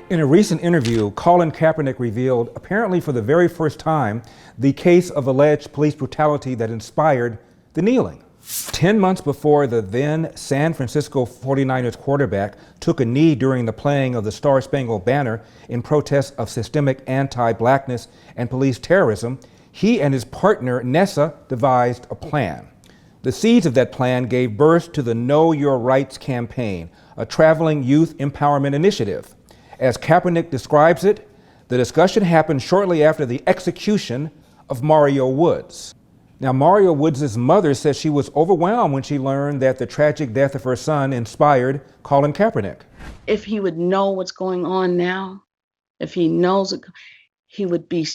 In a recent interview, Colin Kaepernick revealed, apparently for the very first time, the case of alleged police brutality that inspired the kneeling. 10 months before the then San Francisco 49ers quarterback took a knee during the playing of the Star-Spangled Banner in protest of systemic anti-blackness and police terrorism, he and his partner, Nessa, devised a plan. The seeds of that plan gave birth to the Know Your Rights campaign, a traveling youth empowerment initiative. As Kaepernick describes it, the discussion happened shortly after the execution of Mario Woods. Now, Mario Woods' mother says she was overwhelmed when she learned that the tragic death of her son inspired Colin Kaepernick. If he would know what's going on now, if he knows it, he would be,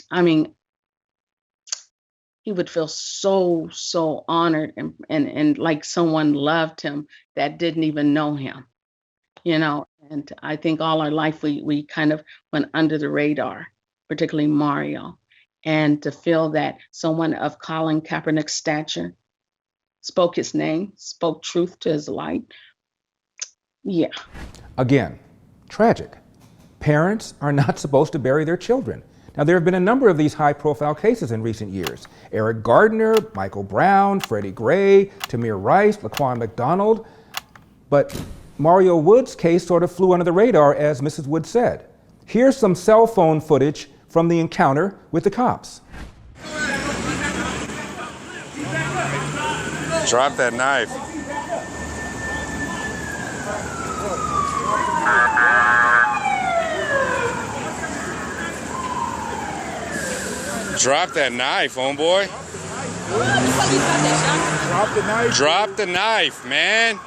he would feel so honored and like someone loved him that didn't even know him, And I think all our life we kind of went under the radar, particularly Mario. And to feel that someone of Colin Kaepernick's stature spoke his name, spoke truth to his life. Yeah. Again, tragic. Parents are not supposed to bury their children. Now, there have been a number of these high-profile cases in recent years. Eric Gardner, Michael Brown, Freddie Gray, Tamir Rice, Laquan McDonald. But Mario Woods' case sort of flew under the radar, as Mrs. Woods said. Here's some cell phone footage from the encounter with the cops. Drop that knife. Drop that knife, homeboy. Drop the knife. Drop the knife, man.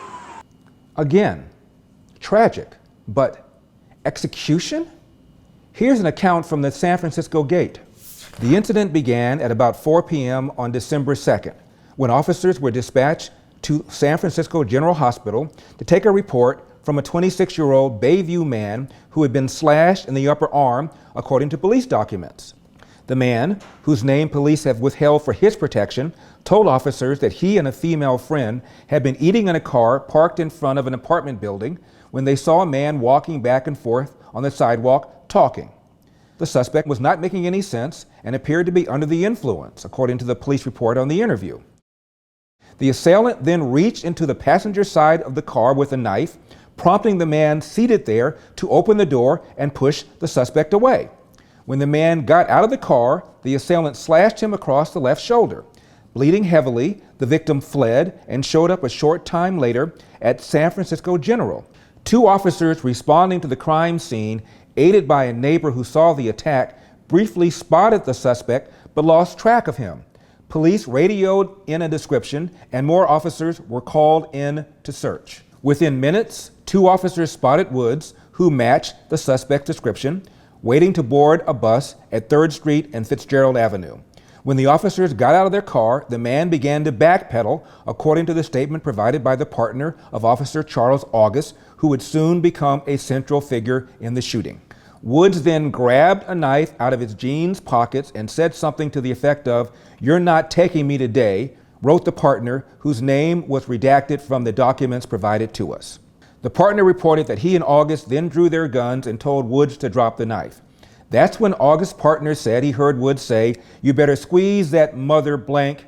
Again, tragic, but execution? Here's an account from the San Francisco Gate. The incident began at about 4 p.m. on December 2nd, when officers were dispatched to San Francisco General Hospital to take a report from a 26-year-old Bayview man who had been slashed in the upper arm, according to police documents. The man, whose name police have withheld for his protection, told officers that he and a female friend had been eating in a car parked in front of an apartment building when they saw a man walking back and forth on the sidewalk talking. The suspect was not making any sense and appeared to be under the influence, according to the police report on the interview. The assailant then reached into the passenger side of the car with a knife, prompting the man seated there to open the door and push the suspect away. When the man got out of the car, the assailant slashed him across the left shoulder. Bleeding heavily, the victim fled and showed up a short time later at San Francisco General. Two officers responding to the crime scene, aided by a neighbor who saw the attack, briefly spotted the suspect but lost track of him. Police radioed in a description and more officers were called in to search. Within minutes, two officers spotted Woods, who matched the suspect's description, waiting to board a bus at 3rd Street and Fitzgerald Avenue. When the officers got out of their car, the man began to backpedal, according to the statement provided by the partner of Officer Charles August, who would soon become a central figure in the shooting. Woods then grabbed a knife out of his jeans pockets and said something to the effect of, "You're not taking me today," wrote the partner, whose name was redacted from the documents provided to us. The partner reported that he and August then drew their guns and told Woods to drop the knife. That's when August's partner said he heard Woods say, "You better squeeze that mother blank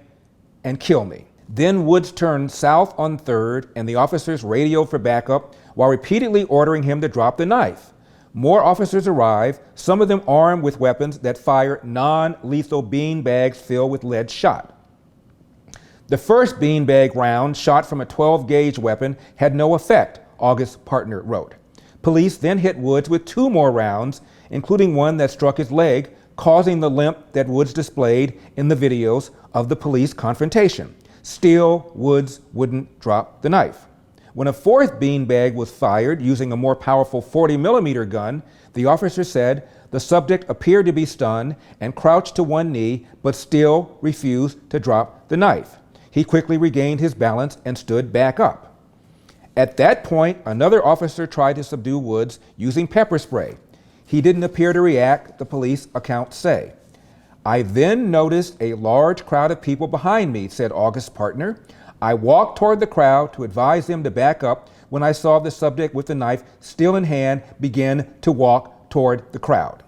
and kill me." Then Woods turned south on 3rd and the officers radioed for backup while repeatedly ordering him to drop the knife. More officers arrived, some of them armed with weapons that fire non-lethal beanbags filled with lead shot. The first beanbag round, shot from a 12-gauge weapon, had no effect, August's partner wrote. Police then hit Woods with 2 more rounds, including one that struck his leg, causing the limp that Woods displayed in the videos of the police confrontation. Still, Woods wouldn't drop the knife. When a 4th beanbag was fired using a more powerful 40mm gun, the officer said the subject appeared to be stunned and crouched to one knee, but still refused to drop the knife. He quickly regained his balance and stood back up. At that point, another officer tried to subdue Woods using pepper spray. He didn't appear to react, the police accounts say. "I then noticed a large crowd of people behind me," said August's partner. "I walked toward the crowd to advise them to back up when I saw the subject with the knife still in hand begin to walk toward the crowd.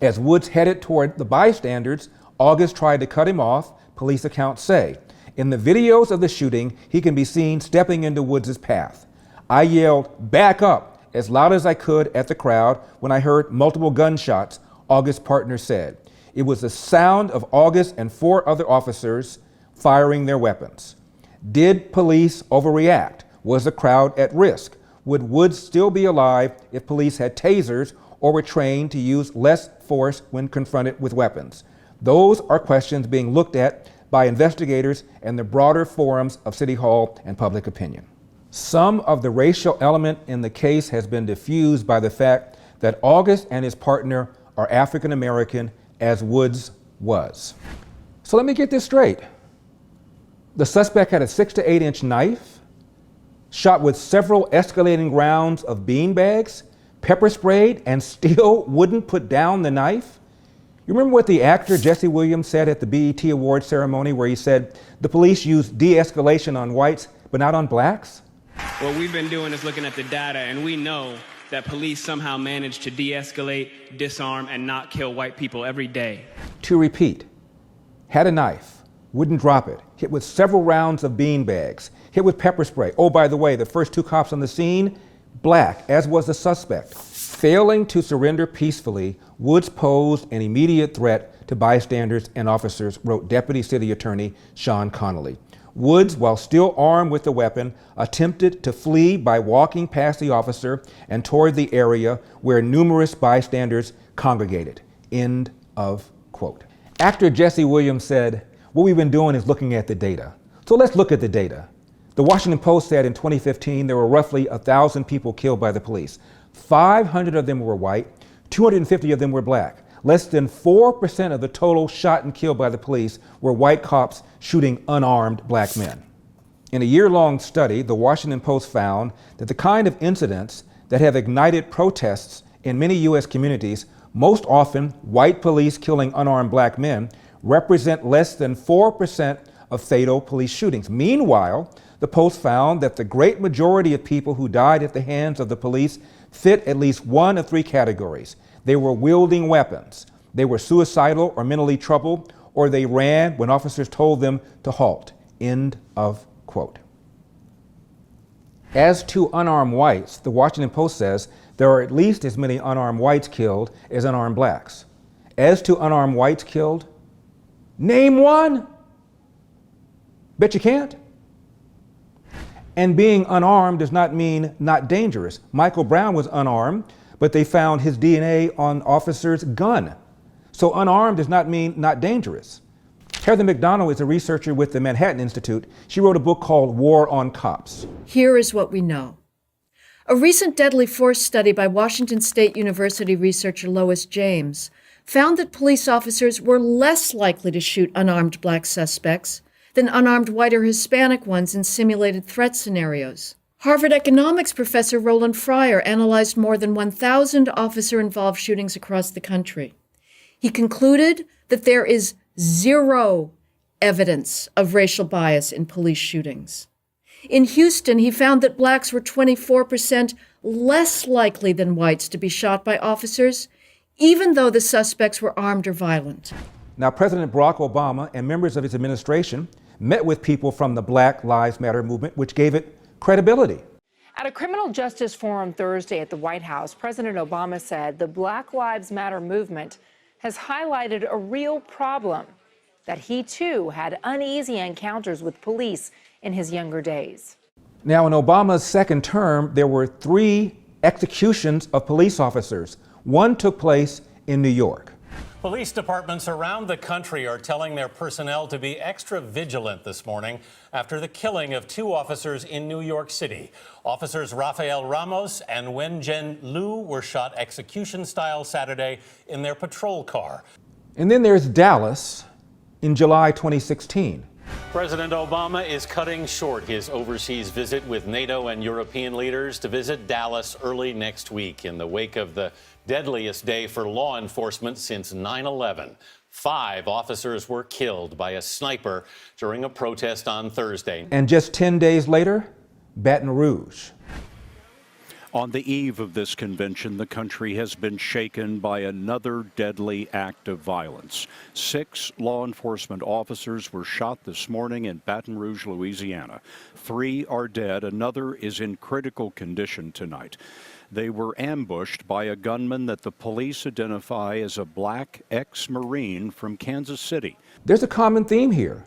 As Woods headed toward the bystanders, August tried to cut him off, police accounts say. In the videos of the shooting, he can be seen stepping into Woods' path. I yelled, "Back up," as loud as I could at the crowd when I heard multiple gunshots, August's partner said. It was the sound of August and 4 other officers firing their weapons. Did police overreact? Was the crowd at risk? Would Woods still be alive if police had tasers or were trained to use less force when confronted with weapons? Those are questions being looked at by investigators and the broader forums of City Hall and public opinion. Some of the racial element in the case has been diffused by the fact that August and his partner are African American, as Woods was. So let me get this straight. The suspect had a 6 to 8 inch knife, shot with several escalating rounds of beanbags, pepper sprayed, and still wouldn't put down the knife? You remember what the actor Jesse Williams said at the BET Awards ceremony where he said, the police use de-escalation on whites, but not on blacks? What we've been doing is looking at the data, and we know that police somehow manage to de-escalate, disarm, and not kill white people every day. To repeat, had a knife, wouldn't drop it, hit with several rounds of beanbags, hit with pepper spray. Oh, by the way, the first 2 cops on the scene, black, as was the suspect. Failing to surrender peacefully, Woods posed an immediate threat to bystanders and officers, wrote Deputy City Attorney Sean Connolly. Woods, while still armed with the weapon, attempted to flee by walking past the officer and toward the area where numerous bystanders congregated. End of quote. Actor Jesse Williams said, what we've been doing is looking at the data. So let's look at the data. The Washington Post said in 2015 there were roughly 1,000 people killed by the police. 500 of them were white, 250 of them were black. Less than 4% of the total shot and killed by the police were white cops shooting unarmed black men. In a year-long study, the Washington Post found that the kind of incidents that have ignited protests in many U.S. communities, most often white police killing unarmed black men, represent less than 4% of fatal police shootings. Meanwhile, the Post found that the great majority of people who died at the hands of the police fit at least one of 3 categories. They were wielding weapons, they were suicidal or mentally troubled, or they ran when officers told them to halt. End of quote. As to unarmed whites, the Washington Post says there are at least as many unarmed whites killed as unarmed blacks. As to unarmed whites killed, name one. Bet you can't. And being unarmed does not mean not dangerous. Michael Brown was unarmed, but they found his DNA on officer's gun. So unarmed does not mean not dangerous. Heather McDonald is a researcher with the Manhattan Institute. She wrote a book called War on Cops. Here is what we know. A recent deadly force study by Washington State University researcher Lois James found that police officers were less likely to shoot unarmed black suspects than unarmed white or Hispanic ones in simulated threat scenarios. Harvard economics professor Roland Fryer analyzed more than 1,000 officer-involved shootings across the country. He concluded that there is 0 evidence of racial bias in police shootings. In Houston, he found that blacks were 24% less likely than whites to be shot by officers, even though the suspects were armed or violent. Now, President Barack Obama and members of his administration met with people from the Black Lives Matter movement, which gave it credibility. At a criminal justice forum Thursday at the White House, President Obama said the Black Lives Matter movement has highlighted a real problem, that he too had uneasy encounters with police in his younger days. Now, in Obama's second term, there were 3 executions of police officers. One took place in New York. Police departments around the country are telling their personnel to be extra vigilant this morning after the killing of 2 officers in New York City. Officers Rafael Ramos and Wenjen Liu were shot execution-style Saturday in their patrol car. And then there's Dallas in July 2016. President Obama is cutting short his overseas visit with NATO and European leaders to visit Dallas early next week in the wake of the deadliest day for law enforcement since 9/11. 5 officers were killed by a sniper during a protest on Thursday. And just 10 days later, Baton Rouge. On the eve of this convention, the country has been shaken by another deadly act of violence. 6 law enforcement officers were shot this morning in Baton Rouge, Louisiana. 3 are dead. Another is in critical condition tonight. They were ambushed by a gunman that the police identify as a black ex-Marine from Kansas City. There's a common theme here.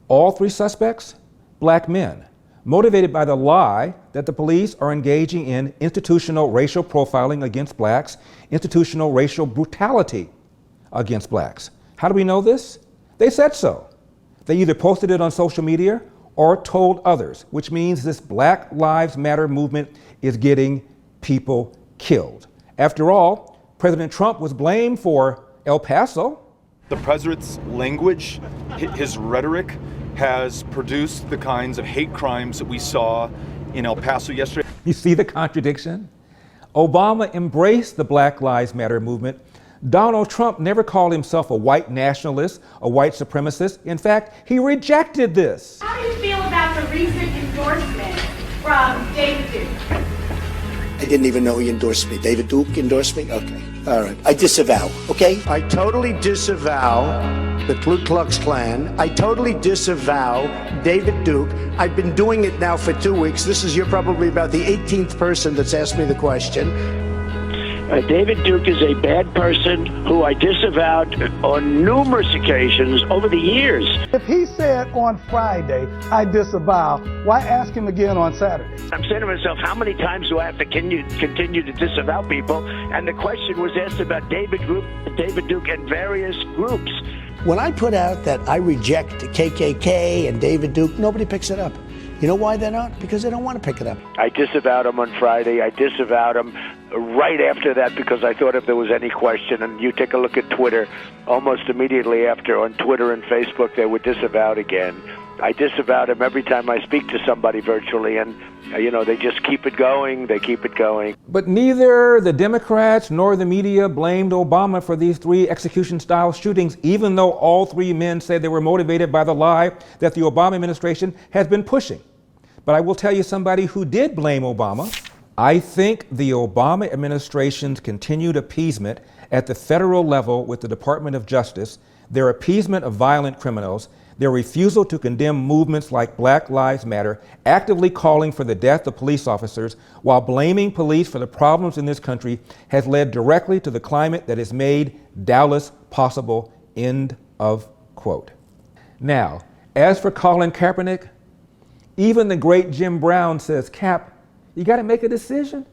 All 3 suspects, black men, motivated by the lie that the police are engaging in institutional racial profiling against blacks, institutional racial brutality against blacks. How do we know this? They said so. They either posted it on social media or told others, which means this Black Lives Matter movement is getting people killed. After all, President Trump was blamed for El Paso. The president's language, his rhetoric, has produced the kinds of hate crimes that we saw in El Paso yesterday. You see the contradiction? Obama embraced the Black Lives Matter movement. Donald Trump never called himself a white nationalist, a white supremacist. In fact, he rejected this. How do you feel about the recent endorsement from David Duke? I didn't even know he endorsed me. David Duke endorsed me? Okay. All right. I disavow, okay? I totally disavow the Ku Klux Klan. I totally disavow David Duke. I've been doing it now for 2 weeks. You're probably about the 18th person that's asked me the question. David Duke is a bad person who I disavowed on numerous occasions over the years. If he said on Friday, I disavow, why ask him again on Saturday? I'm saying to myself, how many times do I have to continue to disavow people? And the question was asked about David Duke and various groups. When I put out that I reject KKK and David Duke, nobody picks it up. You know why they don't? Because they don't want to pick it up. I disavowed him on Friday. I disavowed him right after that because I thought if there was any question, and you take a look at Twitter, almost immediately after on Twitter and Facebook, they were disavowed again. I disavowed him every time I speak to somebody virtually, and, they just keep it going. They keep it going. But neither the Democrats nor the media blamed Obama for these 3 execution-style shootings, even though all 3 men said they were motivated by the lie that the Obama administration has been pushing. But I will tell you somebody who did blame Obama. I think the Obama administration's continued appeasement at the federal level with the Department of Justice, their appeasement of violent criminals, their refusal to condemn movements like Black Lives Matter, actively calling for the death of police officers while blaming police for the problems in this country has led directly to the climate that has made Dallas possible, end of quote. Now, as for Colin Kaepernick, even the great Jim Brown says, Cap, you got to make a decision.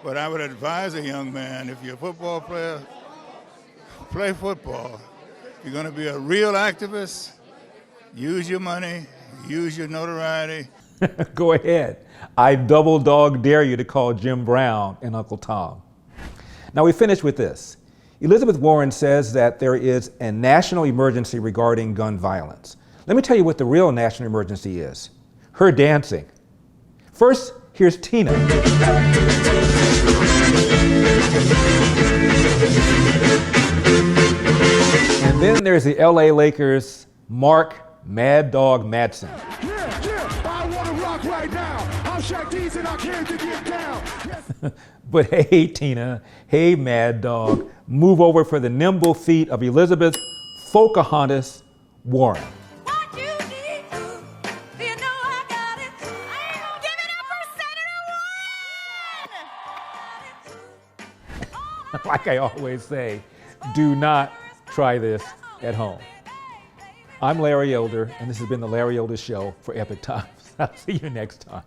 But I would advise a young man, if you're a football player, play football. If you're going to be a real activist, use your money, use your notoriety. Go ahead. I double dog dare you to call Jim Brown and Uncle Tom. Now we finish with this. Elizabeth Warren says that there is a national emergency regarding gun violence. Let me tell you what the real national emergency is. Her dancing. First, here's Tina. And then there's the LA Lakers' Mark Mad Dog Madsen. I want to rock right now. I'm Shaq Dees and I came to get down. But hey, Tina, hey, Mad Dog, move over for the nimble feet of Elizabeth Pocahontas Warren. Like I always say, do not try this at home. I'm Larry Elder, and this has been the Larry Elder Show for Epic Times. I'll see you next time.